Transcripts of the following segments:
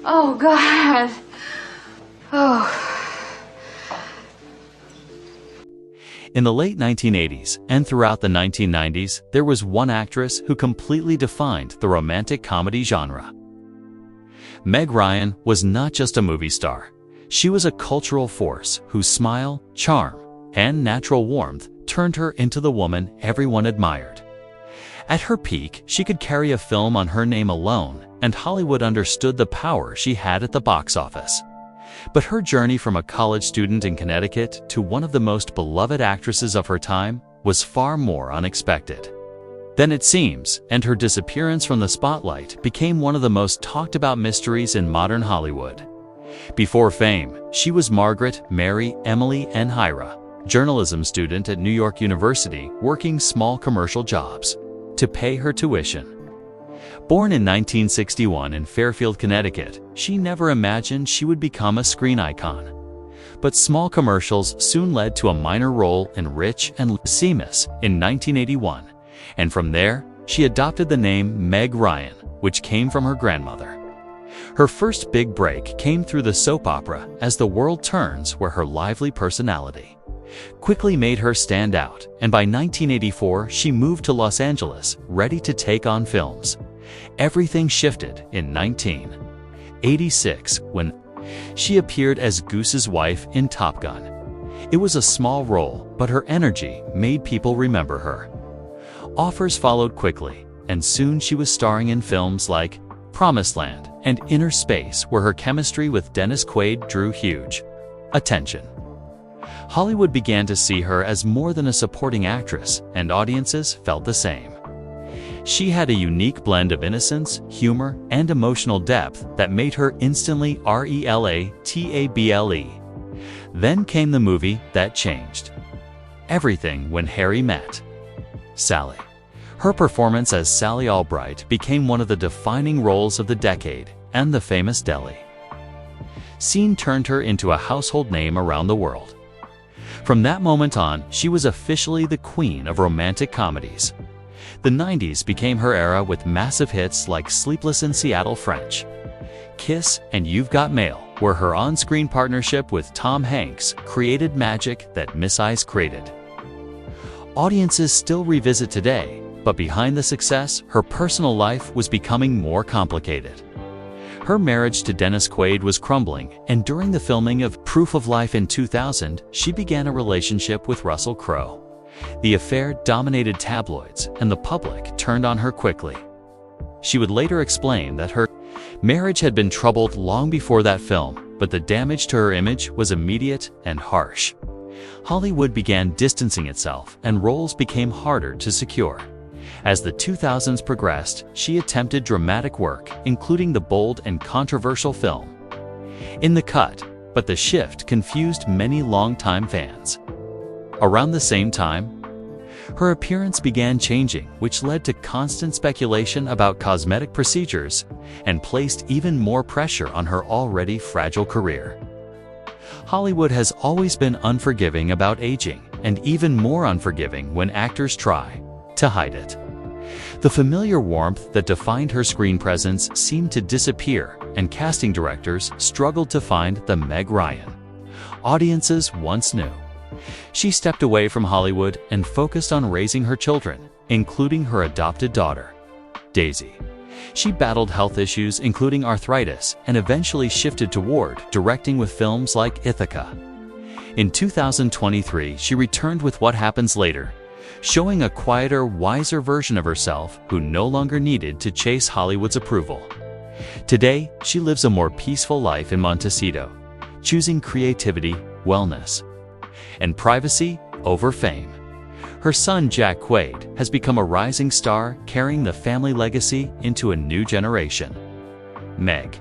Oh, God. Oh. In the late 1980s and throughout the 1990s, there was one actress who completely defined the romantic comedy genre. Meg Ryan was not just a movie star. She was a cultural force whose smile, charm, and natural warmth turned her into the woman everyone admired. At her peak, she could carry a film on her name alone, and Hollywood understood the power she had at the box office. But her journey from a college student in Connecticut to one of the most beloved actresses of her time was far more unexpected than it seems, and her disappearance from the spotlight became one of the most talked about mysteries in modern Hollywood. Before fame, she was Margaret, Mary, Emily, and Hira, journalism student at New York University working small commercial jobs to pay her tuition. Born in 1961 in Fairfield, Connecticut, she never imagined she would become a screen icon. But small commercials soon led to a minor role in Rich and Seamus in 1981, and from there, she adopted the name Meg Ryan, which came from her grandmother. Her first big break came through the soap opera As the World Turns, where her lively personality quickly made her stand out, and by 1984 she moved to Los Angeles, ready to take on films. Everything shifted in 1986 when she appeared as Goose's wife in Top Gun. It was a small role, but her energy made people remember her. Offers followed quickly, and soon she was starring in films like Promised Land and Inner Space, where her chemistry with Dennis Quaid drew huge attention. Hollywood began to see her as more than a supporting actress, and audiences felt the same. She had a unique blend of innocence, humor, and emotional depth that made her instantly relatable. Then came the movie that changed everything, When Harry Met Sally. Her performance as Sally Albright became one of the defining roles of the decade, and the famous deli scene turned her into a household name around the world. From that moment on, she was officially the queen of romantic comedies. The 90s became her era with massive hits like Sleepless in Seattle French, Kiss, and You've Got Mail, where her on-screen partnership with Tom Hanks created magic that Miss Eyes created. Audiences still revisit today, but behind the success, her personal life was becoming more complicated. Her marriage to Dennis Quaid was crumbling, and during the filming of Proof of Life in 2000, she began a relationship with Russell Crowe. The affair dominated tabloids, and the public turned on her quickly. She would later explain that her marriage had been troubled long before that film, but the damage to her image was immediate and harsh. Hollywood began distancing itself, and roles became harder to secure. As the 2000s progressed, she attempted dramatic work, including the bold and controversial film In the Cut, but the shift confused many longtime fans. Around the same time, her appearance began changing, which led to constant speculation about cosmetic procedures and placed even more pressure on her already fragile career. Hollywood has always been unforgiving about aging, and even more unforgiving when actors try to hide it. The familiar warmth that defined her screen presence seemed to disappear, and casting directors struggled to find the Meg Ryan audiences once knew. She stepped away from Hollywood and focused on raising her children, including her adopted daughter, Daisy. She battled health issues including arthritis and eventually shifted toward directing with films like Ithaca. In 2023, she returned with What Happens Later, showing a quieter, wiser version of herself who no longer needed to chase Hollywood's approval. Today, she lives a more peaceful life in Montecito, choosing creativity, wellness, and privacy over fame. Her son, Jack Quaid, has become a rising star, carrying the family legacy into a new generation. Meg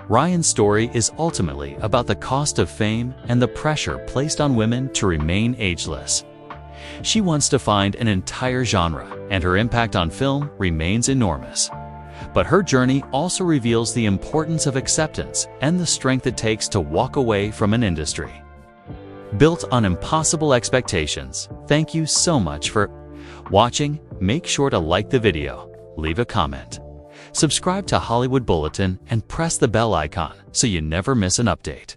Ryan's story is ultimately about the cost of fame and the pressure placed on women to remain ageless. She wants to find an entire genre, and her impact on film remains enormous. But her journey also reveals the importance of acceptance and the strength it takes to walk away from an industry built on impossible expectations. Thank you so much for watching. Make sure to like the video, leave a comment, Subscribe to Hollywood Bulletin and press the bell icon so you never miss an update.